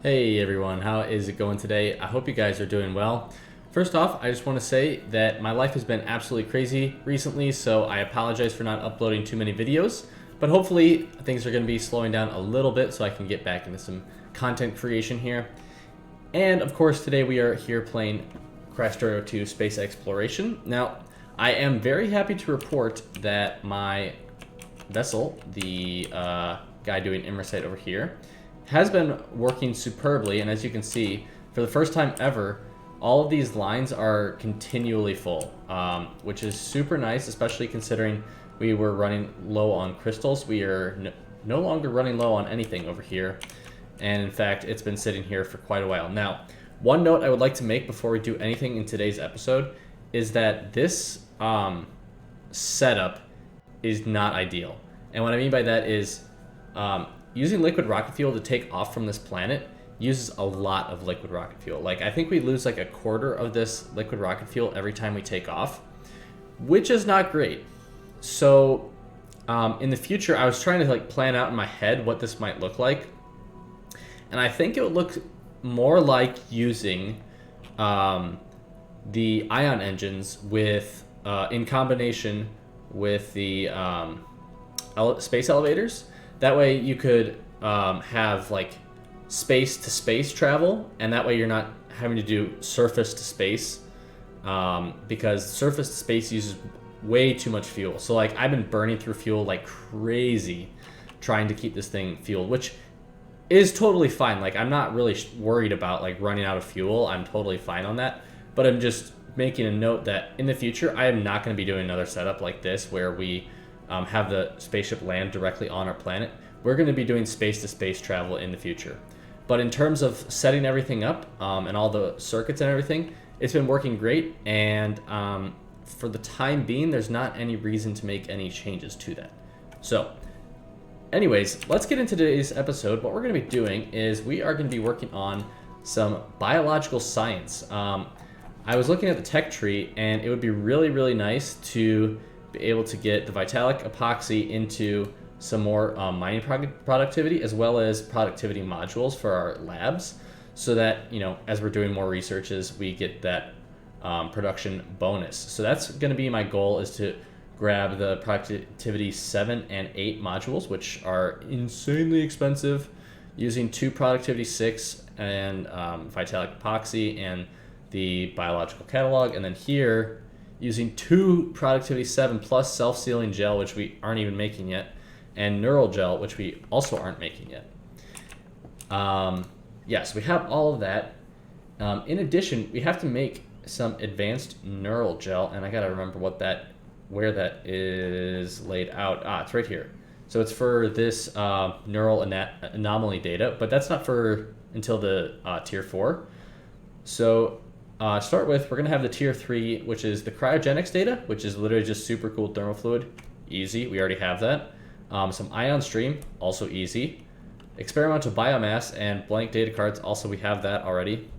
Hey everyone, how is it going today? I hope you guys are doing well. First off, I just want to say that my life has been absolutely crazy recently, so I apologize for not uploading too many videos, but hopefully things are going to be slowing down a little bit so I can get back into some content creation here. And of course, today we are here playing Krastorio 2 Space Exploration. Now, I am very happy to report that my vessel, the guy doing Immersite over here, has been working superbly, and as you can see, for the first time ever, all of these lines are continually full, which is super nice, especially considering we were running low on crystals. We are no longer running low on anything over here, and in fact, it's been sitting here for quite a while. Now, one note I would like to make before we do anything in today's episode is that this setup is not ideal. And what I mean by that is using liquid rocket fuel to take off from this planet uses a lot of liquid rocket fuel. Like, I think we lose like a quarter of this liquid rocket fuel every time we take off, which is not great. So in the future, I was trying to like plan out in my head what this might look like. And I think it would look more like using the ion engines with in combination with the space elevators. That way you could have like space to space travel, and that way you're not having to do surface to space, because surface to space uses way too much fuel. So like I've been burning through fuel like crazy trying to keep this thing fueled, which is totally fine. Like, I'm not really worried about like running out of fuel. I'm totally fine on that. But I'm just making a note that in the future, I am not going to be doing another setup like this where we have the spaceship land directly on our planet. We're going to be doing space-to-space travel in the future. But in terms of setting everything up and all the circuits and everything, it's been working great. And for the time being, there's not any reason to make any changes to that. So anyways, let's get into today's episode. What we're going to be doing is we are going to be working on some biological science. I was looking at the tech tree, and it would be really, really nice to be able to get the Vitalic epoxy into some more mining productivity, as well as productivity modules for our labs, so that, you know, as we're doing more researches, we get that production bonus. So that's going to be my goal, is to grab the productivity 7 and 8 modules, which are insanely expensive, using 2 productivity 6 and Vitalic epoxy and the biological catalog, and then here using 2 productivity 7 plus self-sealing gel, which we aren't even making yet, and neural gel, which we also aren't making yet. So we have all of that. In addition, we have to make some advanced neural gel, and I gotta remember where that is laid out. It's right here. So it's for this neural anomaly data, but that's not for until the tier 4. So to start with, we're going to have the tier 3, which is the cryogenics data, which is literally just super cool thermal fluid. Easy, we already have that. Some ion stream, also easy. Experimental biomass and blank data cards, also we have that already.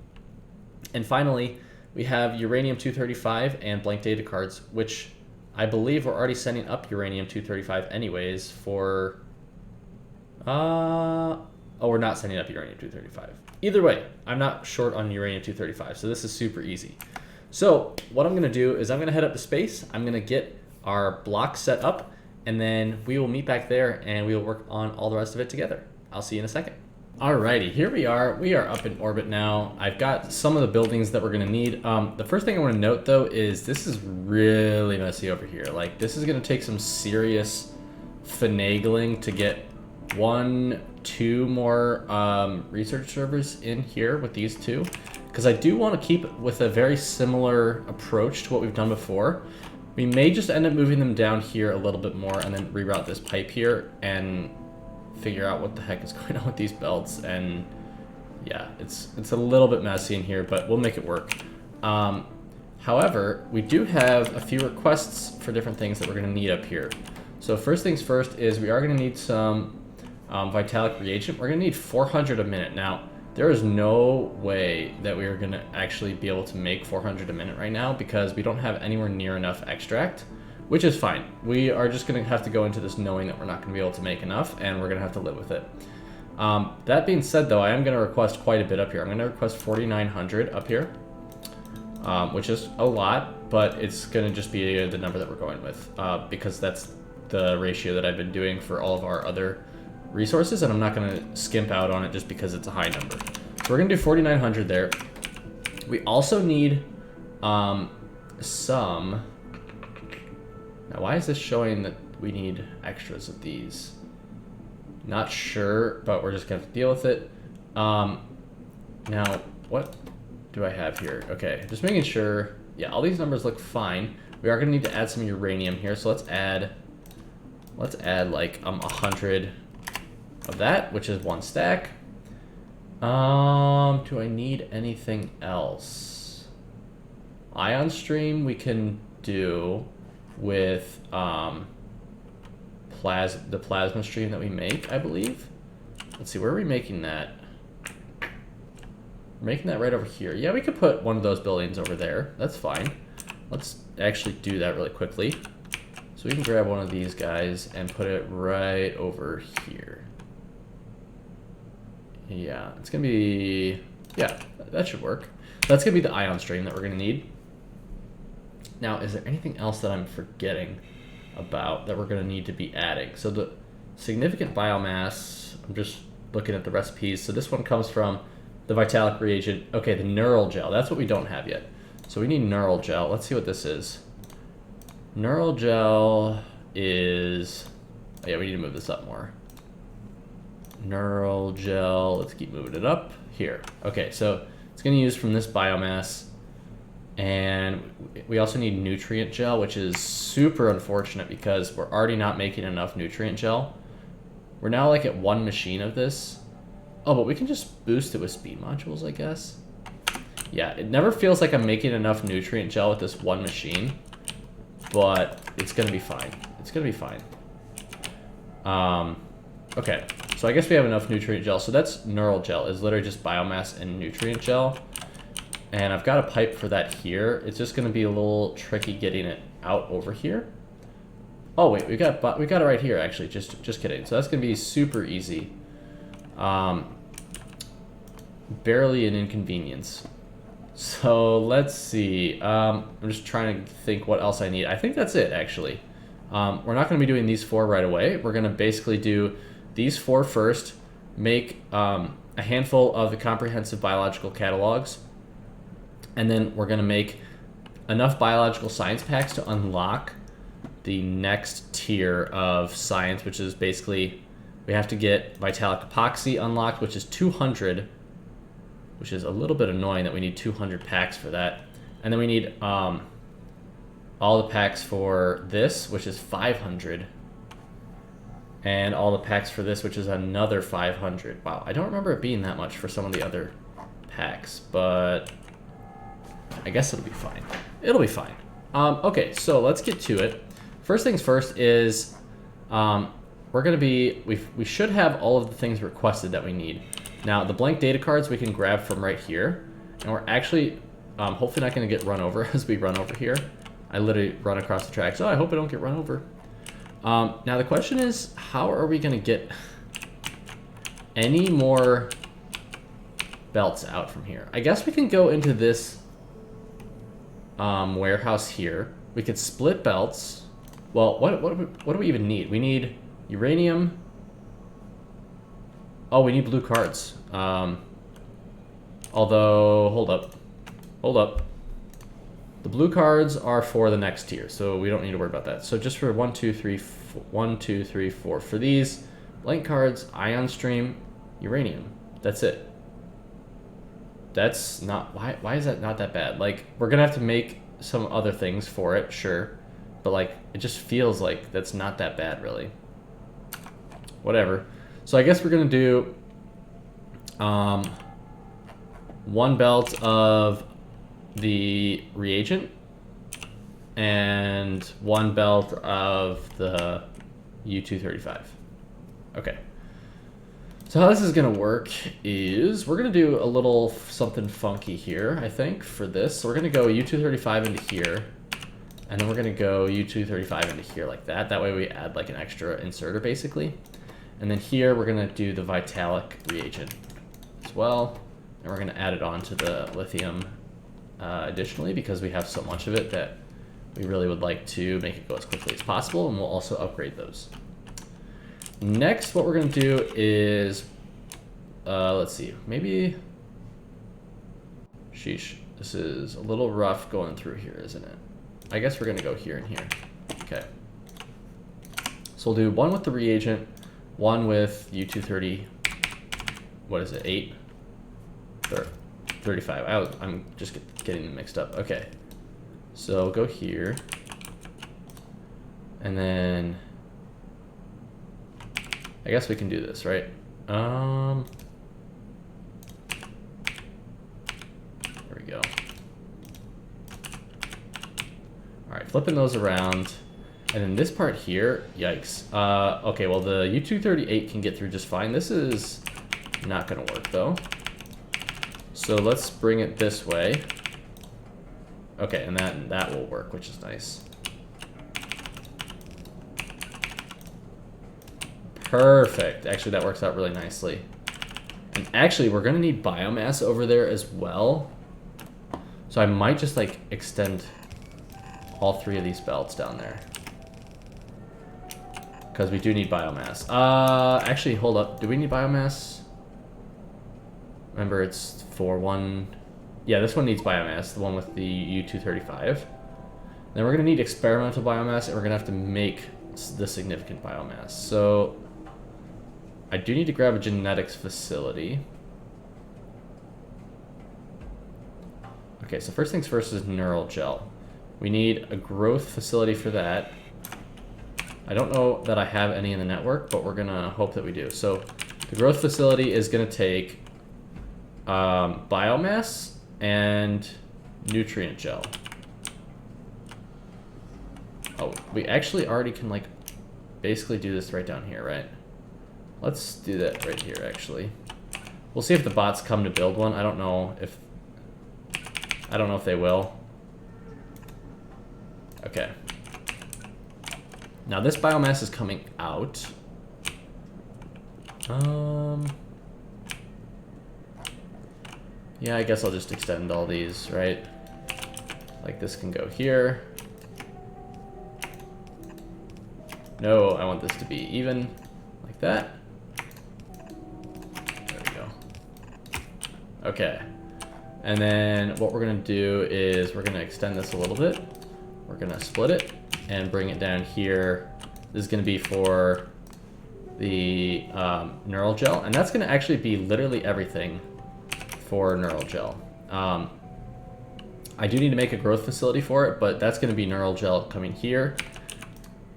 And finally, we have uranium-235 and blank data cards, which I believe we're already sending up uranium-235 anyways for... we're not sending up uranium-235. Either way, I'm not short on uranium-235, so this is super easy. So what I'm going to do is I'm going to head up to space. I'm going to get our block set up, and then we will meet back there, and we will work on all the rest of it together. I'll see you in a second. Alrighty, here we are. We are up in orbit now. I've got some of the buildings that we're going to need. The first thing I want to note, though, is this is really messy over here. Like, this is going to take some serious finagling to get 1-2 more research servers in here with these 2, because I do want to keep with a very similar approach to what we've done before. We may just end up moving them down here a little bit more and then reroute this pipe here and figure out what the heck is going on with these belts. And yeah, it's a little bit messy in here, but we'll make it work. However, we do have a few requests for different things that we're going to need up here. So first things first is we are going to need some Vitalic reagent. We're going to need 400 a minute. Now, there is no way that we are going to actually be able to make 400 a minute right now, because we don't have anywhere near enough extract, which is fine. We are just going to have to go into this knowing that we're not going to be able to make enough, and we're going to have to live with it. That being said, though, I am going to request quite a bit up here. I'm going to request 4,900 up here, which is a lot, but it's going to just be the number that we're going with, because that's the ratio that I've been doing for all of our other resources, and I'm not going to skimp out on it just because it's a high number. So we're going to do 4,900 there. We also need some... Now, why is this showing that we need extras of these? Not sure, but we're just going to have to deal with it. Now, what do I have here? Okay, just making sure. Yeah, all these numbers look fine. We are going to need to add some uranium here, so let's add like 100 of that, which is 1 stack. Do I need anything else? Ion stream we can do with the plasma stream that we make, I believe. Let's see, where are we making that? We're making that right over here. Yeah, we could put one of those buildings over there. That's fine. Let's actually do that really quickly. So we can grab one of these guys and put it right over here. Yeah, it's gonna be, yeah, that should work. That's gonna be the ion stream that we're gonna need. Now, is there anything else that I'm forgetting about that we're going to need to be adding? So the significant biomass, I'm just looking at the recipes. So this one comes from the Vitalic reagent. Okay, the neural gel. That's what we don't have yet. So we need neural gel. Let's see what this is. Neural gel is... Oh yeah, we need to move this up more. Neural gel. Let's keep moving it up. Here. Okay, so it's going to use from this biomass. And we also need nutrient gel, which is super unfortunate because we're already not making enough nutrient gel. We're now like at 1 machine of this. Oh, but we can just boost it with speed modules, I guess. Yeah, it never feels like I'm making enough nutrient gel with this 1 machine, but it's gonna be fine. It's gonna be fine. Okay, so I guess we have enough nutrient gel. So that's neural gel, is literally just biomass and nutrient gel. And I've got a pipe for that here. It's just going to be a little tricky getting it out over here. Oh wait, we got it right here actually. Just kidding. So that's going to be super easy. Barely an inconvenience. So let's see. I'm just trying to think what else I need. I think that's it actually. We're not going to be doing these 4 right away. We're going to basically do these 4 first. Make a handful of the comprehensive biological catalogs. And then we're going to make enough biological science packs to unlock the next tier of science, which is basically we have to get Vitalic epoxy unlocked, which is 200, which is a little bit annoying that we need 200 packs for that. And then we need all the packs for this, which is 500. And all the packs for this, which is another 500. Wow, I don't remember it being that much for some of the other packs, but... I guess it'll be fine. It'll be fine. Okay, so let's get to it. First things first is we're going to be... We should have all of the things requested that we need. Now, the blank data cards we can grab from right here. And we're actually hopefully not going to get run over as we run over here. I literally run across the tracks. Oh, I hope I don't get run over. Now, the question is, how are we going to get any more belts out from here? I guess we can go into this... warehouse here. We could split belts. Well, what do we even need? We need uranium. Oh, we need blue cards. Although, hold up. The blue cards are for the next tier, so we don't need to worry about that. So just for 1, 2, 3, 4. For these blank cards, ion stream, uranium. That's it. That's not... Why is that not that bad? Like, we're going to have to make some other things for it, sure. But, like, it just feels like that's not that bad, really. Whatever. So I guess we're going to do 1 belt of the reagent and 1 belt of the U-235. Okay. So how this is going to work is we're going to do a little something funky here, I think, for this. So we're going to go U-235 into here, and then we're going to go U-235 into here like that. That way we add like an extra inserter, basically. And then here we're gonna do the vitalic reagent as well. And we're gonna add it on to the lithium additionally, because we have so much of it that we really would like to make it go as quickly as possible, and we'll also upgrade those. Next, what we're gonna do is, let's see, maybe, sheesh, this is a little rough going through here, isn't it? I guess we're gonna go here and here. Okay. So we'll do one with the reagent, one with U230, what is it, 8? 35. I'm just getting them mixed up. Okay. So go here. And then I guess we can do this, right? There we go. All right, flipping those around. And then this part here, yikes. Okay, well the U238 can get through just fine. This is not gonna work though. So let's bring it this way. Okay, and that will work, which is nice. Perfect. Actually, that works out really nicely. And actually, we're gonna need biomass over there as well. So I might just like extend all 3 of these belts down there, because we do need biomass. Actually, hold up. Do we need biomass? Remember, it's for one. Yeah, this one needs biomass, the one with the U235. Then we're gonna need experimental biomass, and we're gonna have to make the significant biomass. So I do need to grab a genetics facility. Okay, so first things first is neural gel. We need a growth facility for that. I don't know that I have any in the network, but we're gonna hope that we do. So the growth facility is gonna take biomass and nutrient gel. Oh, we actually already can like basically do this right down here, right? Let's do that right here, actually. We'll see if the bots come to build one. I don't know if they will. Okay. Now this biomass is coming out. Yeah, I guess I'll just extend all these, right? Like this can go here. No, I want this to be even, like that. There we go. Okay. And then what we're gonna do is we're gonna extend this a little bit. We're gonna split it and bring it down here. This is gonna be for the neural gel, and that's gonna actually be literally everything for neural gel. I do need to make a growth facility for it, but that's gonna be neural gel coming here.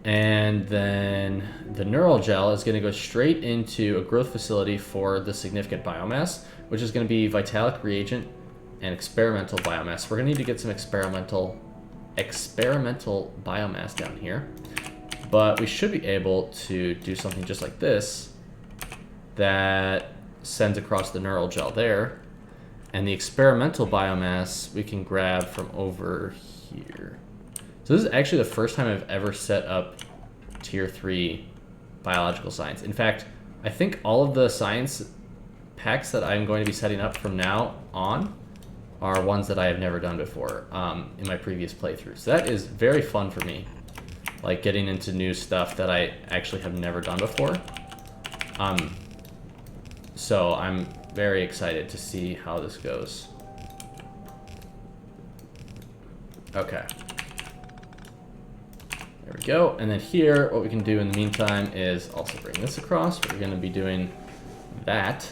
And then the neural gel is gonna go straight into a growth facility for the significant biomass, which is gonna be vitalic reagent and experimental biomass. We're gonna need to get some experimental biomass down here, but we should be able to do something just like this that sends across the neural gel there, and the experimental biomass we can grab from over here. So this is actually the first time I've ever set up tier 3 biological science. In fact, I think all of the science packs that I'm going to be setting up from now on are ones that I have never done before in my previous playthroughs. So that is very fun for me, like getting into new stuff that I actually have never done before. So I'm very excited to see how this goes. Okay. There we go. And then here, what we can do in the meantime is also bring this across. We're going to be doing that.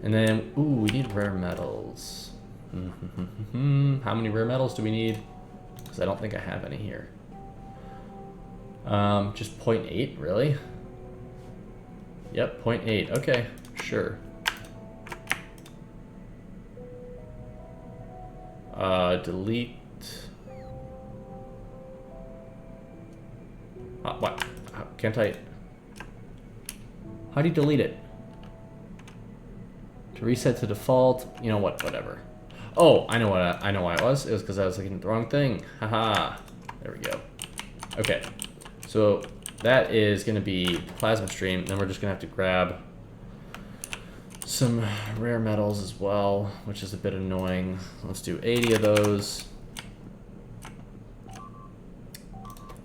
And then, ooh, we need rare metals. How many rare metals do we need? Because I don't think I have any here. Just 0.8, really? Yep, 0.8. Okay, sure. Delete. What? Can't I? How do you delete it? To reset to default. You know what? Whatever. Oh, I know what. I know why it was. It was because I was looking at the wrong thing. Haha. There we go. Okay. So that is going to be plasma stream. Then we're just going to have to grab some rare metals as well, which is a bit annoying. Let's do 80 of those.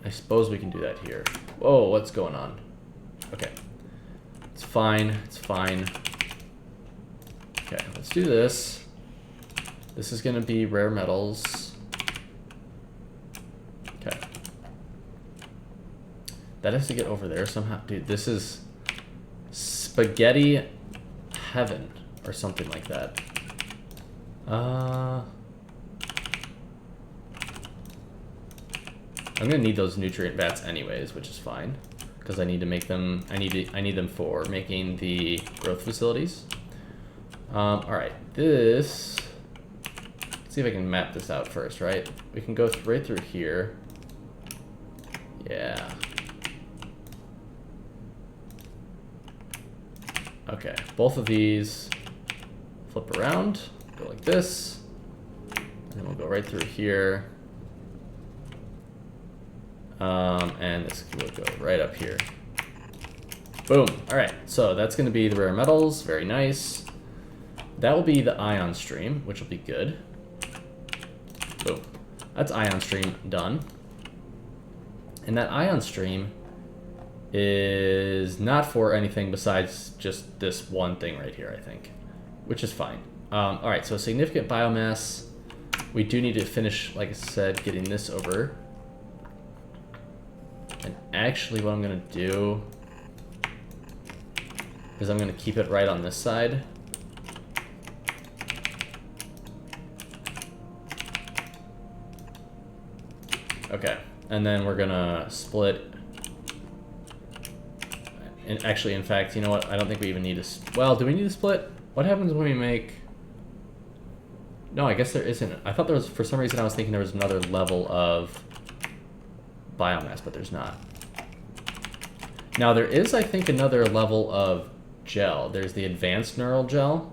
I suppose we can do that here. Whoa, what's going on? Okay. It's fine. It's fine. Okay, let's do this. This is going to be rare metals. Okay. That has to get over there somehow. Dude, this is spaghetti heaven or something like that. I'm gonna need those nutrient vats anyways, which is fine, because I need to make them. I need them for making the growth facilities. All right, this. Let's see if I can map this out first. Right, we can go right through here. Yeah. Okay, both of these flip around, go like this, and then we'll go right through here. And this will go right up here. Boom. All right, so that's going to be the rare metals. Very nice. That will be the ion stream, which will be good. Boom. That's ion stream done. And that ion stream is not for anything besides just this one thing right here, I think, which is fine. All right, so significant biomass. We do need to finish, like I said, getting this over. And actually what I'm going to do is I'm going to keep it right on this side. Okay, and then we're going to split. And actually, in fact, you know what? I don't think we even need to... Well, do we need to split? What happens when we make... No, I guess there isn't. I thought there was... For some reason, I was thinking there was another level of biomass, but there's not. Now, there is, I think, another level of gel. There's the advanced neural gel.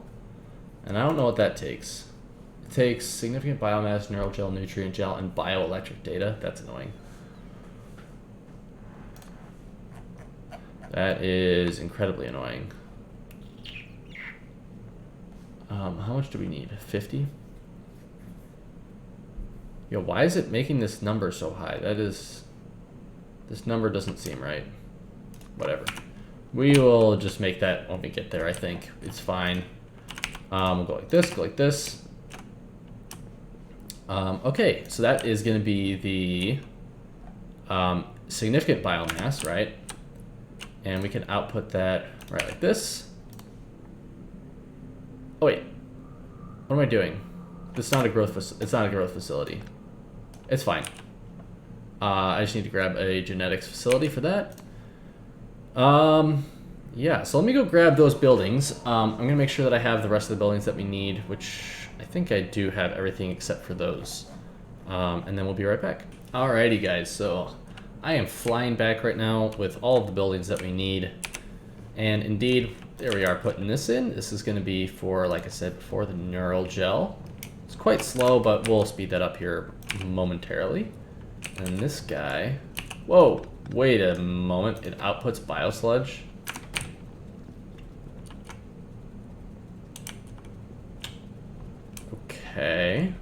And I don't know what that takes. It takes significant biomass, neural gel, nutrient gel, and bioelectric data. That's annoying. That is incredibly annoying. How much do we need? 50? Yo, why is it making this number so high? That is... This number doesn't seem right. Whatever. We will just make that when we get there, I think. It's fine. We'll go like this, go like this. Okay, so that is going to be the significant biomass, right? And we can output that right like this. Oh wait, what am I doing? It's not a growth facility. It's fine. I just need to grab a genetics facility for that. Yeah, so let me go grab those buildings. I'm gonna make sure that I have the rest of the buildings that we need, which I think I do have everything except for those. And then we'll be right back. Alrighty guys, so I am flying back right now with all of the buildings that we need. And indeed, there we are putting this in. This is going to be for, like I said before, the neural gel. It's quite slow, but we'll speed that up here momentarily. And this guy... Whoa, wait a moment. It outputs biosludge. Okay.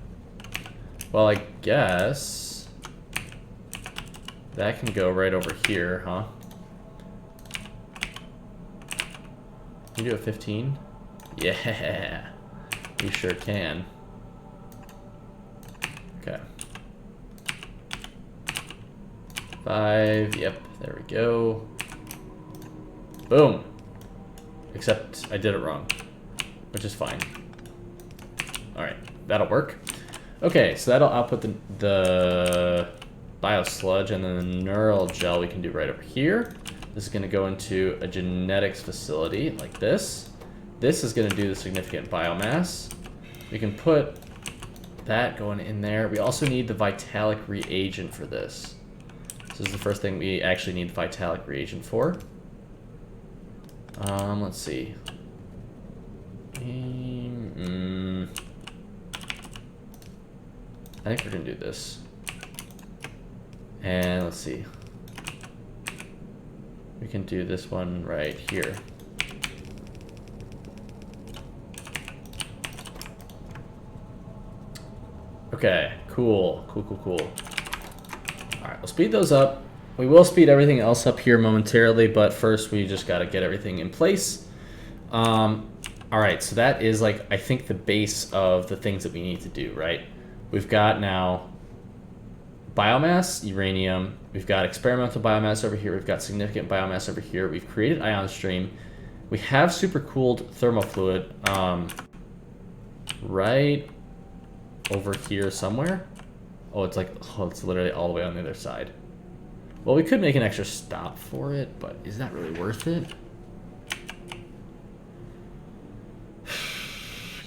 Well, I guess... That can go right over here, huh? Can you do a 15? Yeah, you sure can. Okay. 5, yep, there we go. Boom. Except I did it wrong, which is fine. All right, that'll work. Okay, so that'll output the biosludge, and then the neural gel we can do right over here. This is going to go into a genetics facility like this. This is going to do the significant biomass. We can put that going in there. We also need the vitalic reagent for this. This is the first thing we actually need vitalic reagent for. Let's see. I think we're going to do this. And let's see. we can do this one right here. Okay, cool. All right, we'll speed those up. We will speed everything else up here momentarily, but first we just got to get everything in place. All right, so that is like, I think, the base of the things that we need to do, right? We've got now biomass, uranium. We've got experimental biomass over here. We've got significant biomass over here. We've created ion stream. We have supercooled thermofluid right over here somewhere. Oh, it's like, oh, it's literally all the way on the other side. Well, we could make an extra stop for it, but is that really worth it?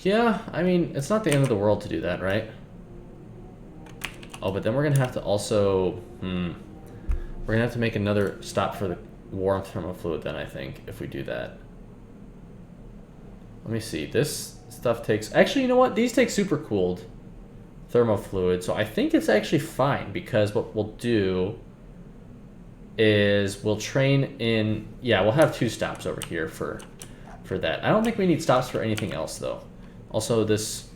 Yeah, I mean, it's not the end of the world to do that, right? Oh, but then we're gonna have to also, we're gonna have to make another stop for the warm thermofluid then, I think, if we do that. Let me see, this stuff takes, actually, you know what? These take supercooled thermofluid, so I think it's actually fine, because what we'll do is we'll train in, yeah, we'll have 2 stops over here for that. I don't think we need stops for anything else, though. Also, this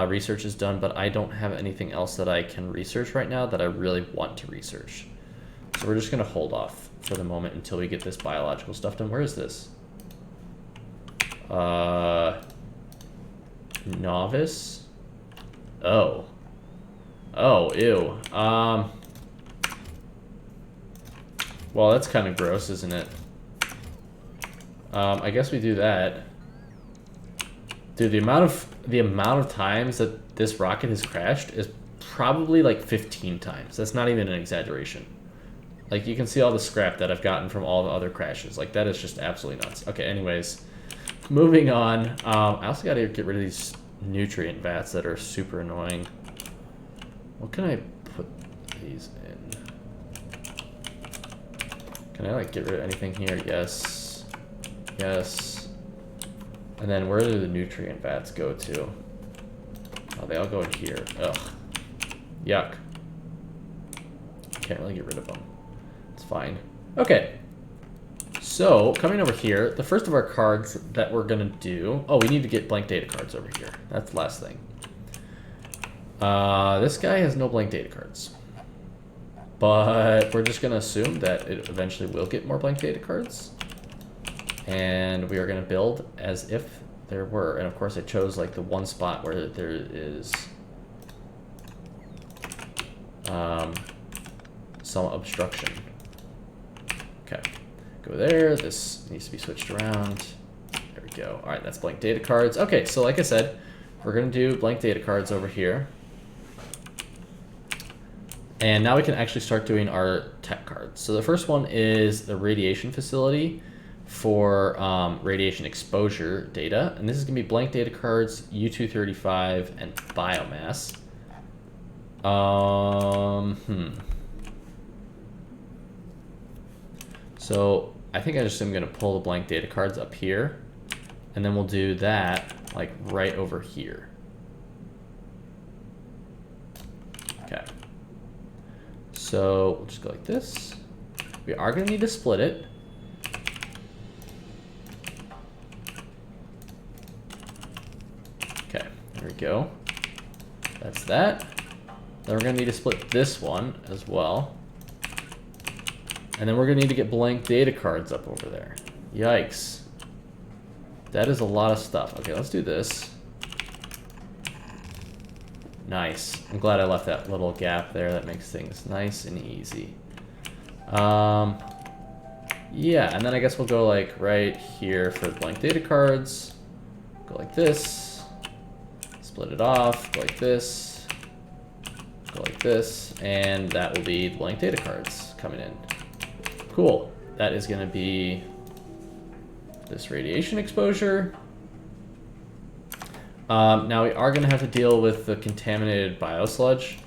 research is done, but I don't have anything else that I can research right now that I really want to research. So we're just going to hold off for the moment until we get this biological stuff done. Where is this? Novice? Oh. Oh, ew. Well, that's kind of gross, isn't it? I guess we do that. Dude, the amount of times that this rocket has crashed is probably like 15 times. That's not even an exaggeration. Like, you can see all the scrap that I've gotten from all the other crashes. Like, that is just absolutely nuts. Okay, anyways, moving on. I also got to get rid of these nutrient vats that are super annoying. What can I put these in? Can I, like, get rid of anything here? Yes. Yes. And then where do the nutrient vats go to? Oh, they all go in here. Ugh. Yuck. Can't really get rid of them. It's fine. Okay. So, coming over here, the first of our cards that we're going to do... Oh, we need to get blank data cards over here. That's the last thing. This guy has no blank data cards. But we're just going to assume that it eventually will get more blank data cards. And we are going to build as if there were. And of course, I chose like the one spot where there is some obstruction. Okay, go there. This needs to be switched around. There we go. All right, that's blank data cards. Okay, so like I said, we're going to do blank data cards over here. And now we can actually start doing our tech cards. So the first one is the radiation facility for radiation exposure data. And this is going to be blank data cards, U-235, and biomass. So I think I just am going to pull the blank data cards up here. And then we'll do that like right over here. Okay. So we'll just go like this. We are going to need to split it. Okay, there we go. That's that. Then we're going to need to split this one as well. And then we're going to need to get blank data cards up over there. Yikes. That is a lot of stuff. Okay, let's do this. Nice. I'm glad I left that little gap there. That makes things nice and easy. Yeah, and then I guess we'll go like right here for the blank data cards. Go like this. Split it off. Go like this. Go like this. And that will be blank data cards coming in. Cool. That is going to be this radiation exposure. Now we are going to have to deal with the contaminated biosludge,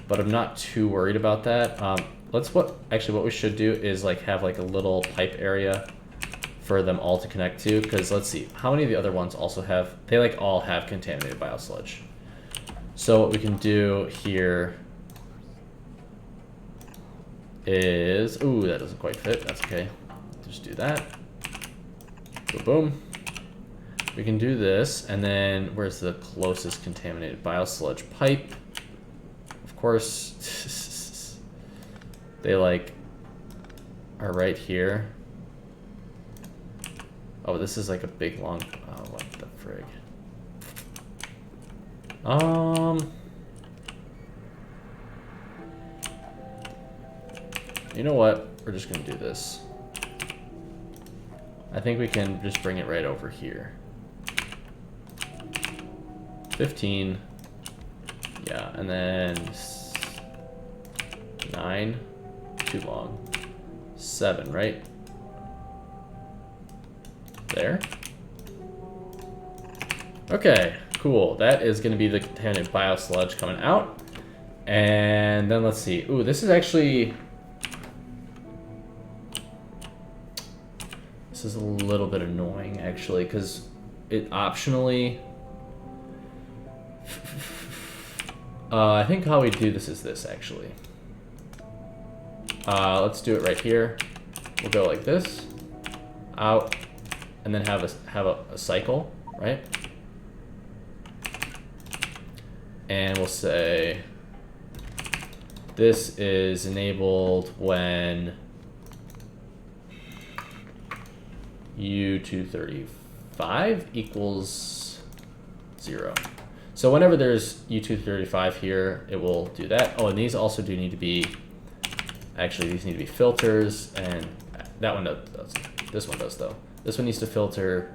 but I'm not too worried about that. What we should do is like have like a little pipe area for them all to connect to, because let's see, how many of the other ones also have, they like all have contaminated biosludge. So what we can do here is, ooh, that doesn't quite fit, that's okay. just do that. Boom, boom. We can do this, and then where's the closest contaminated biosludge pipe? Of course, they like are right here. Oh, this is like a big long. Oh, what the frig? You know what? We're just gonna do this. I think we can just bring it right over here. 15. Yeah, and then 9. Too long. 7, right? There. Okay, cool. That is going to be the contaminated biosludge coming out. And then let's see. Ooh, this is actually... This is a little bit annoying, actually, because it optionally... I think how we do this is this, actually. Let's do it right here. We'll go like this, out, and then have a cycle, right? And we'll say this is enabled when U235 equals 0. So whenever there's U235 here, it will do that. Oh, and these also do need to be, actually these need to be filters, and that one does, this one does though. This one needs to filter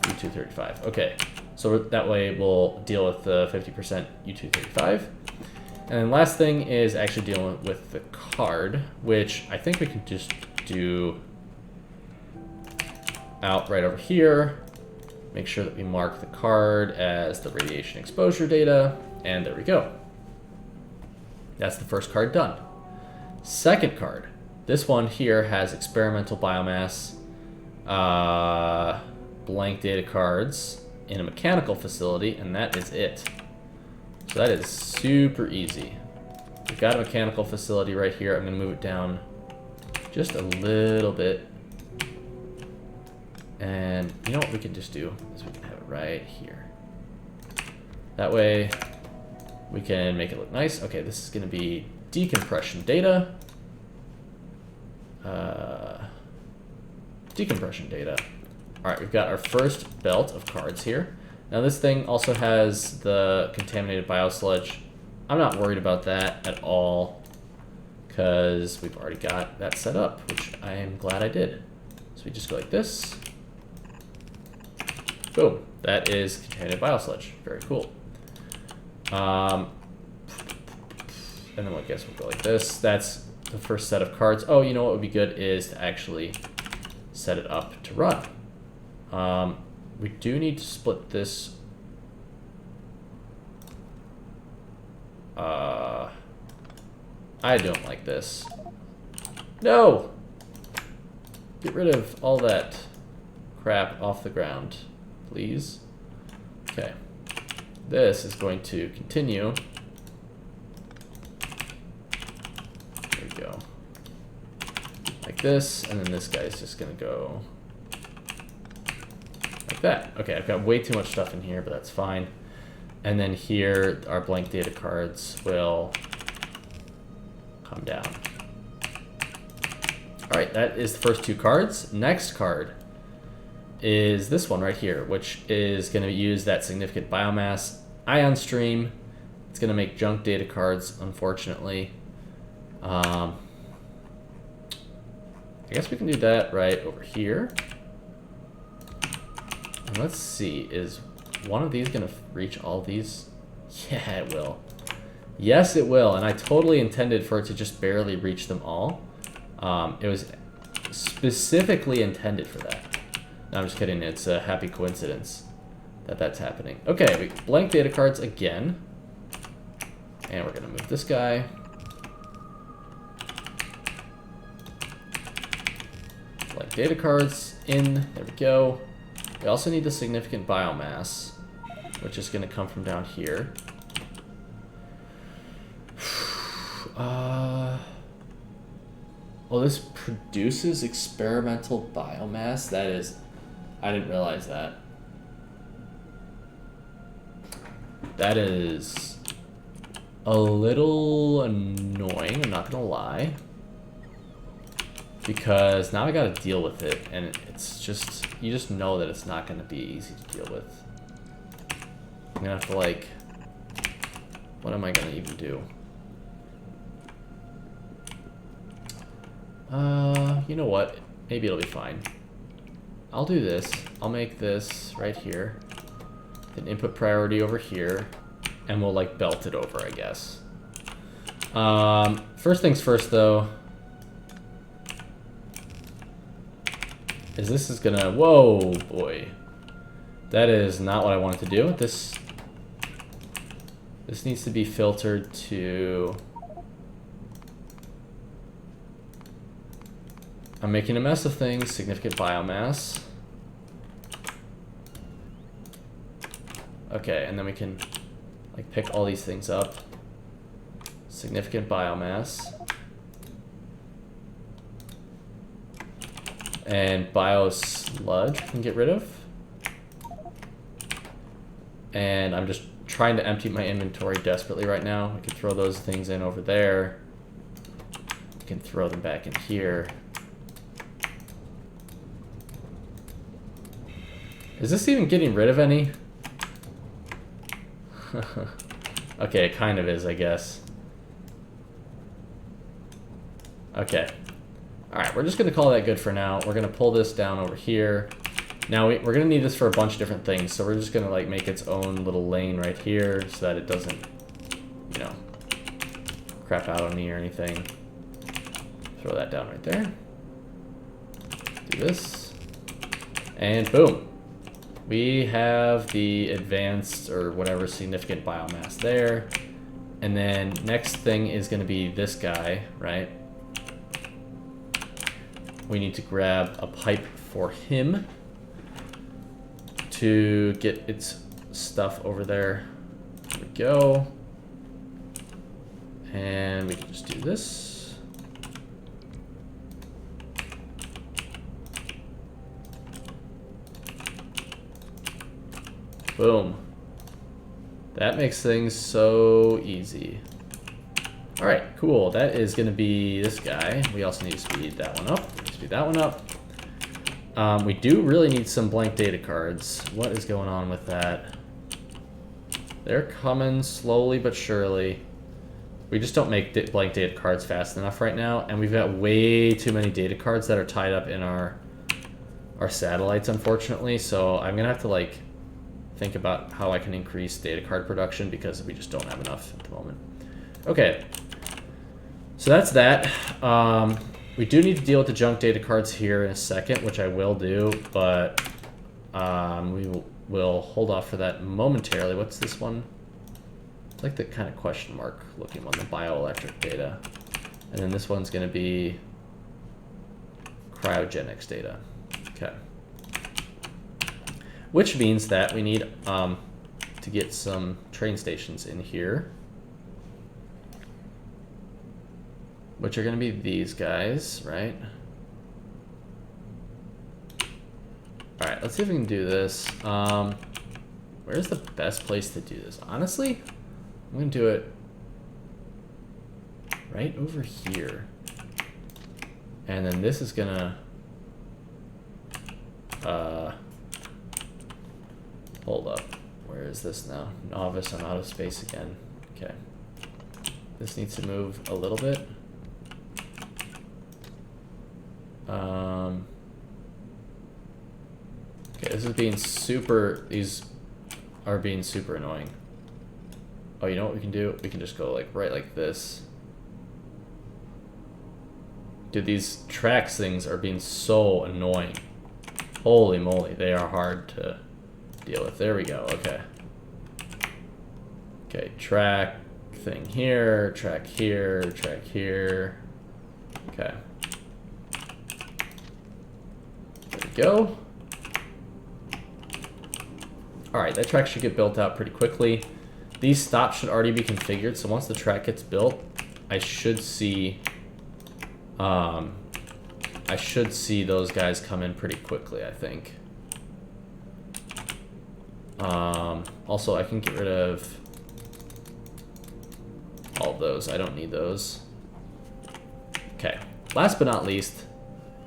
U235. Okay, so that way we'll deal with the 50% U235. And then last thing is actually dealing with the card, which I think we can just do out right over here. Make sure that we mark the card as the radiation exposure data, and there we go. That's the first card done. Second card. This one here has experimental biomass, blank data cards in a mechanical facility, and that is it. So that is super easy. We've got a mechanical facility right here. I'm going to move it down just a little bit. And you know what we can just do is we can have it right here. That way we can make it look nice. Okay, this is going to be decompression data. Decompression data. All right, we've got our first belt of cards here. Now this thing also has the contaminated biosludge. I'm not worried about that at all because we've already got that set up, which I am glad I did. So we just go like this. Boom. That is contaminated biosludge. Very cool. And then I guess we'll go like this. That's the first set of cards. Oh, you know what would be good is to actually set it up to run. We do need to split this. I don't like this. No! Get rid of all that crap off the ground, please. Okay. This is going to continue. There we go. Like this, and then this guy's just gonna go like that. Okay, I've got way too much stuff in here, but that's fine. And then here, our blank data cards will come down. All right, that is the first two cards. Next card is this one right here, which is going to use that significant biomass ion stream. It's going to make junk data cards, unfortunately. I guess we can do that right over here. And let's see, is one of these going to reach all these? Yeah, it will. Yes, it will. And I totally intended for it to just barely reach them all. It was specifically intended for that. No, I'm just kidding. It's a happy coincidence that that's happening. Okay, we blank data cards again. And we're going to move this guy. Blank data cards in. There we go. We also need the significant biomass, which is going to come from down here. Oh, this produces experimental biomass? That is... I didn't realize that. That is a little annoying, I'm not gonna lie. Because now I gotta deal with it, and it's just... You just know that it's not gonna be easy to deal with. I'm gonna have to, like... What am I gonna even do? You know what? Maybe it'll be fine. I'll do this. I'll make this right here. Then input priority over here. And we'll, like, belt it over, I guess. First things first, though. This is gonna... Whoa, boy. That is not what I wanted to do. This needs to be filtered to... I'm making a mess of things. Significant biomass. Okay, and then we can like pick all these things up. Significant biomass. And bio sludge we can get rid of. And I'm just trying to empty my inventory desperately right now. I can throw those things in over there. I can throw them back in here. Is this even getting rid of any? Okay, it kind of is, I guess. Okay. Alright, we're just going to call that good for now. We're going to pull this down over here. Now, we're going to need this for a bunch of different things, so we're just going to like make its own little lane right here so that it doesn't, you know, crap out on me or anything. Throw that down right there. Do this. And boom. We have the advanced or whatever significant biomass there. And then next thing is going to be this guy, right? We need to grab a pipe for him to get its stuff over there. There we go. And we can just do this. Boom. That makes things so easy. All right, cool. That is going to be this guy. We also need to speed that one up. Speed that one up. We do really need some blank data cards. What is going on with that? They're coming slowly but surely. We just don't make blank data cards fast enough right now, and we've got way too many data cards that are tied up in our satellites, unfortunately. So I'm gonna have to like think about how I can increase data card production because we just don't have enough at the moment. Okay, so that's that. We do need to deal with the junk data cards here in a second, which I will do, but we will hold off for that momentarily. What's this one? It's like the kind of question mark looking one, the bioelectric data. And then this one's going to be cryogenics data. Okay. Which means that we need to get some train stations in here, which are going to be these guys, right? All right, let's see if we can do this. Where's the best place to do this? Honestly, I'm going to do it right over here. And then this is going to... hold up. Where is this now? Novice, I'm out of space again. Okay. This needs to move a little bit. Okay, this is being super... These are being super annoying. Oh, you know what we can do? We can just go like right like this. Dude, these tracks things are being so annoying. Holy moly, they are hard to deal with. There we go. Okay. Okay, track thing here, track here, track here. Okay. There we go. Alright, that track should get built out pretty quickly. These stops should already be configured, so once the track gets built, I should see I should see those guys come in pretty quickly, I think. Also, I can get rid of all of those. I don't need those. Okay, last but not least,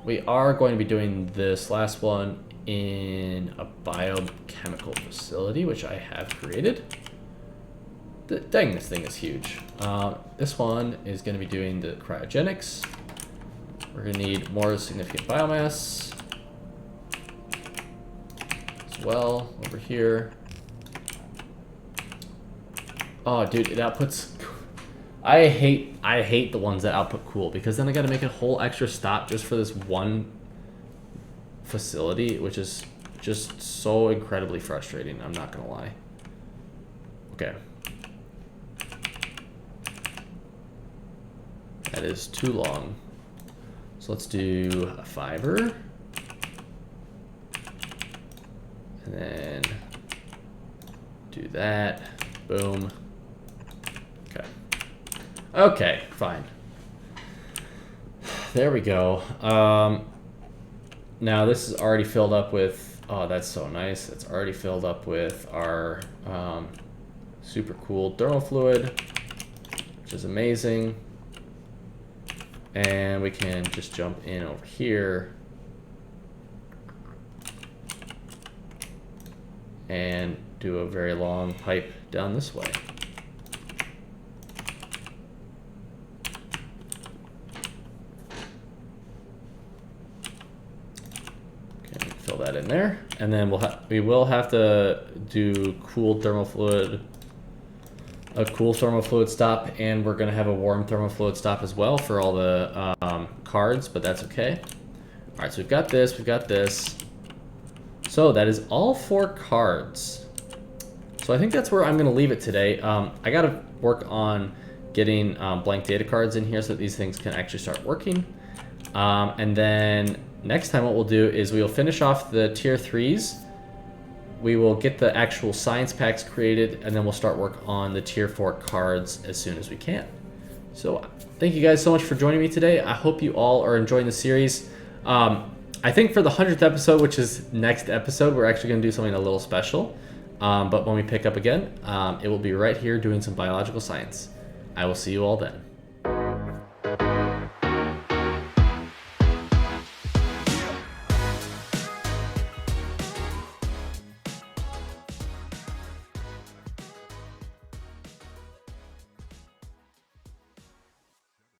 we are going to be doing this last one in a biochemical facility, which I have created. Dang, this thing is huge. This one is going to be doing the cryogenics. We're going to need more significant biomass as well over here. Oh, dude, it outputs. I hate the ones that output cool, because then I got to make a whole extra stop just for this one facility, which is just so incredibly frustrating. I'm not gonna lie. Okay. That is too long. So let's do a fiber. And then do that. Boom. Okay. Okay, fine. There we go. Now this is already filled up with, oh, that's so nice. It's already filled up with our super cool thermal fluid, which is amazing. And we can just jump in over here and do a very long pipe down this way. Okay, fill that in there, and then we will have to do cool thermal fluid. A cool thermal fluid stop, and we're going to have a warm thermal fluid stop as well for all the cards, but that's okay. All right, so we've got this, we've got this. So that is all 4 cards. So I think that's where I'm going to leave it today. I got to work on getting blank data cards in here so that these things can actually start working. And then next time what we'll do is we'll finish off the tier 3s. We will get the actual science packs created, and then we'll start work on the tier 4 cards as soon as we can. So thank you guys so much for joining me today. I hope you all are enjoying the series. I think for the 100th episode, which is next episode, we're actually going to do something a little special. But when we pick up again, it will be right here doing some biological science. I will see you all then.